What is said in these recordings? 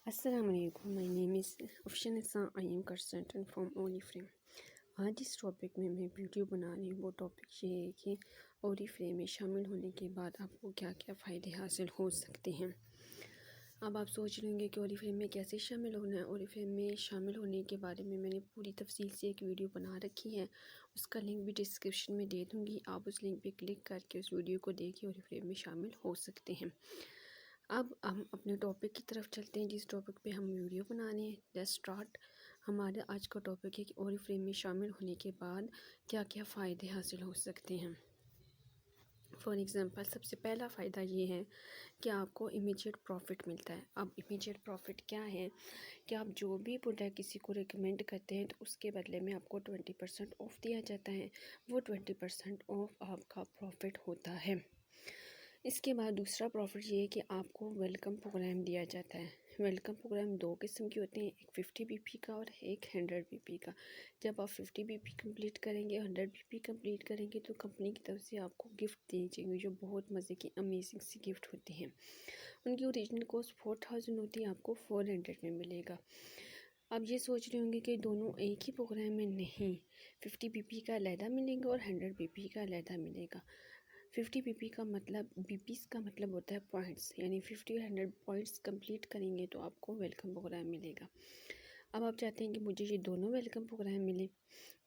السلام علیکم. مائی نیم is Afsheen Nisa. I am consultant from اوری فریم. آج جس ٹاپک میں ویڈیو بنا رہی ہوں وہ ٹاپک یہ ہے کہ اوری فریم میں شامل ہونے کے بعد آپ کو کیا کیا فائدے حاصل ہو سکتے ہیں. اب آپ سوچ لیں گے کہ اوری فریم میں کیسے شامل ہونا ہے. اوری فریم میں شامل ہونے کے بارے میں نے پوری تفصیل سے ایک ویڈیو بنا رکھی ہے. اس کا لنک بھی ڈسکرپشن میں دے دوں گی. آپ اس لنک پہ کلک کر کے اس ویڈیو کو دیکھ کے اوری فریم میں شامل ہو سکتے ہیں. اب ہم اپنے ٹاپک کی طرف چلتے ہیں جس ٹاپک پہ ہم ویڈیو بنا رہے ہیں. Let's start. ہمارا آج کا ٹاپک ہے کہ اوری فریم میں شامل ہونے کے بعد کیا کیا فائدے حاصل ہو سکتے ہیں. فار ایگزامپل سب سے پہلا فائدہ یہ ہے کہ آپ کو امیجیٹ پروفٹ ملتا ہے. اب امیجیٹ پروفٹ کیا ہے کہ آپ جو بھی پروڈکٹ کسی کو ریکمینڈ کرتے ہیں تو اس کے بدلے میں آپ کو 20% آف دیا جاتا ہے. وہ 20% آف آپ کا پروفٹ ہوتا ہے. اس کے بعد دوسرا پروفٹ یہ ہے کہ آپ کو ویلکم پروگرام دیا جاتا ہے. ویلکم پروگرام دو قسم کے ہوتے ہیں, ایک 50 بی پی کا اور ایک 100 بی پی کا. جب آپ 50 بی پی کمپلیٹ کریں گے, 100 بی پی کمپلیٹ کریں گے تو کمپنی کی طرف سے آپ کو گفٹ دی جائیں گے جو بہت مزے کی امیزنگ سی گفٹ ہوتی ہیں. ان کی اوریجنل کاسٹ 4000 ہوتی ہے, آپ کو 400 میں ملے گا. اب یہ سوچ رہے ہوں گے کہ دونوں ایک ہی پروگرام میں نہیں, 50 بی پی کا علیحدہ ملے گا اور 100 بی پی کا علیحدہ ملے گا. 50 بی پی کا مطلب بی پیز کا مطلب ہوتا ہے پوائنٹس, یعنی 50 اور 100 پوائنٹس کمپلیٹ کریں گے تو آپ کو ویلکم پروگرام ملے گا. اب آپ چاہتے ہیں کہ مجھے یہ دونوں ویلکم پروگرام ملے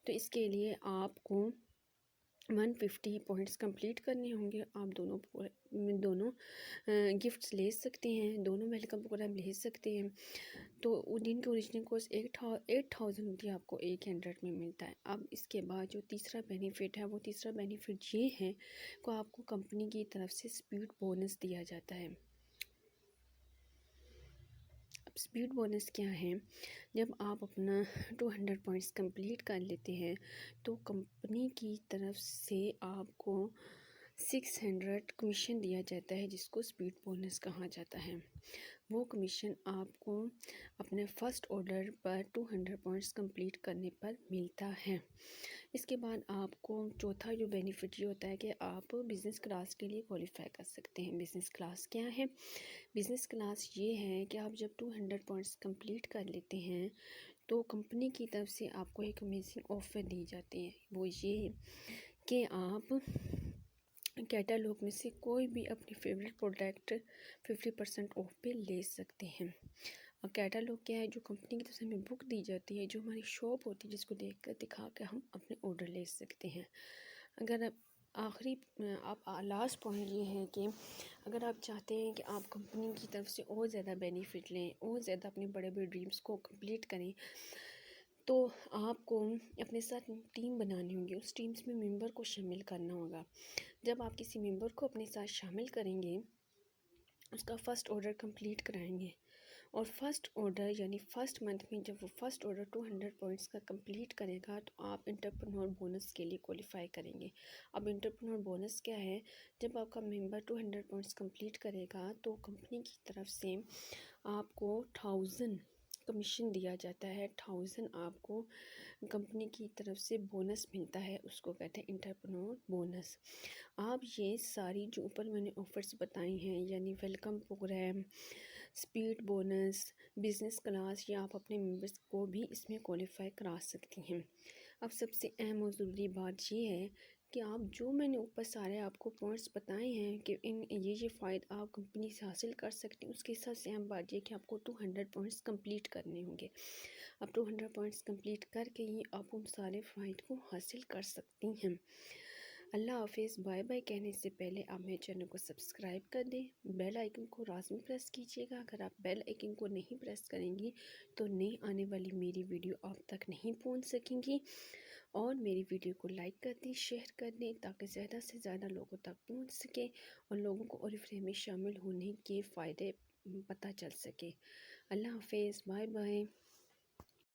تو اس کے لیے آپ کو 150 پوائنٹس کمپلیٹ کرنے ہوں گے. آپ دونوں گفٹس لے سکتے ہیں, دونوں ویلکم پروگرام لے سکتے ہیں. تو جن کی اوریجنل کاسٹ 8000 ہوتی ہے آپ کو 100 میں ملتا ہے. اب اس کے بعد جو تیسرا بینیفٹ ہے وہ تیسرا بینیفٹ یہ ہے کہ آپ کو کمپنی کی طرف سے سپیڈ بونس دیا جاتا ہے. اب سپیڈ بونس کیا ہے, جب آپ اپنا 200 پوائنٹس کمپلیٹ کر لیتے ہیں تو کمپنی کی طرف سے آپ کو 600 کمیشن دیا جاتا ہے جس کو سپیڈ بونس کہا جاتا ہے. وہ کمیشن آپ کو اپنے فرسٹ آرڈر پر 200 پوائنٹس کمپلیٹ کرنے پر ملتا ہے. اس کے بعد آپ کو چوتھا جو بینیفٹ یہ ہوتا ہے کہ آپ بزنس کلاس کے لیے کوالیفائی کر سکتے ہیں. بزنس کلاس کیا ہے؟ بزنس کلاس یہ ہے کہ آپ جب 200 پوائنٹس کمپلیٹ کر لیتے ہیں تو کمپنی کی طرف سے آپ کو ایک امیزنگ آفر دی جاتی ہے. وہ یہ کہ آپ کیٹالوگ میں سے کوئی بھی اپنی فیوریٹ پروڈکٹ 50% آف پہ لے سکتے ہیں. اور کیٹالوگ کیا ہے؟ جو کمپنی کی طرف سے ہمیں بک دی جاتی ہے, جو ہماری شاپ ہوتی ہے جس کو دیکھ کر دکھا کے ہم اپنے آرڈر لے سکتے ہیں. اگر لاسٹ پوائنٹ یہ ہے کہ اگر آپ چاہتے ہیں کہ آپ کمپنی کی طرف سے اور زیادہ بینیفٹ لیں, اور زیادہ اپنے بڑے بڑے ڈریمز کو کمپلیٹ کریں, تو آپ کو اپنے ساتھ ٹیم بنانی ہوگی. اس ٹیمز میں ممبر کو شامل کرنا ہوگا. جب آپ کسی ممبر کو اپنے ساتھ شامل کریں گے, اس کا فرسٹ آرڈر کمپلیٹ کرائیں گے, اور فرسٹ آرڈر یعنی فرسٹ منتھ میں جب وہ فرسٹ آرڈر 200 پوائنٹس کا کمپلیٹ کرے گا تو آپ انٹرپرنور بونس کے لیے کوالیفائی کریں گے. اب انٹرپرنور بونس کیا ہے؟ جب آپ کا ممبر 200 پوائنٹس کمپلیٹ کرے گا تو کمپنی کی طرف سے آپ کو 1000 کمیشن دیا جاتا ہے. 1000 آپ کو کمپنی کی طرف سے بونس ملتا ہے, اس کو کہتے ہیں انٹرپرنور بونس. آپ یہ ساری جو اوپر میں نے آفرز بتائی ہیں یعنی welcome program, speed bonus, business class, یا آپ اپنے ممبرس کو بھی اس میں کوالیفائی کرا سکتی ہیں. اب سب سے اہم اور ضروری بات یہ ہے کہ آپ جو میں نے اوپر سارے آپ کو پوائنٹس بتائے ہیں کہ یہ فائدہ آپ کمپنی سے حاصل کر سکتے ہیں, اس کے ساتھ سے اہم بات یہ کہ آپ کو 200 پوائنٹس کمپلیٹ کرنے ہوں گے. اب 200 پوائنٹس کمپلیٹ کر کے ہی آپ ان سارے فائدے کو حاصل کر سکتی ہیں. اللہ حافظ. بائے بائے کہنے سے پہلے آپ میرے چینل کو سبسکرائب کر دیں, بیل آئیکن کو لازمی پریس کیجیے گا. اگر آپ بیل آئیکن کو نہیں پریس کریں گی تو نئی آنے والی میری ویڈیو آپ تک نہیں پہنچ سکیں گی. اور میری ویڈیو کو لائک کر دیں, شیئر کر دیں تاکہ زیادہ سے زیادہ لوگوں تک پہنچ سکے اور لوگوں کو اوری فریم میں شامل ہونے کے فائدے پتہ چل سکے. اللہ حافظ. Bye bye.